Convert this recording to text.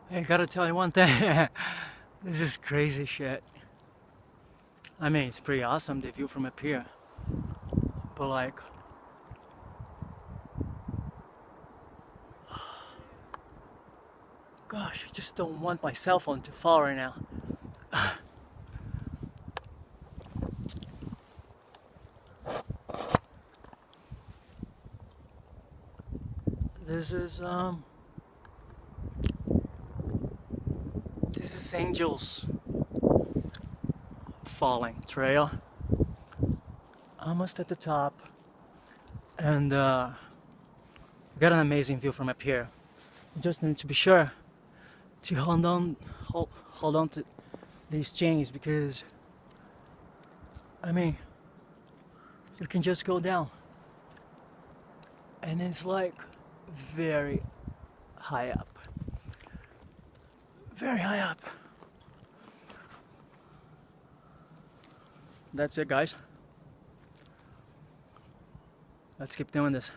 I gotta tell you one thing. This is crazy shit. I mean, it's pretty awesome the view from up here, but like, gosh, I just don't want my cell phone to fall right now. This is Angel's Falling Trail. Almost at the top, and got an amazing view from up here. You just need to be sure to hold on to these chains, because I mean, you can just go down, and it's like very high up, very high up. That's it, guys. Let's keep doing this.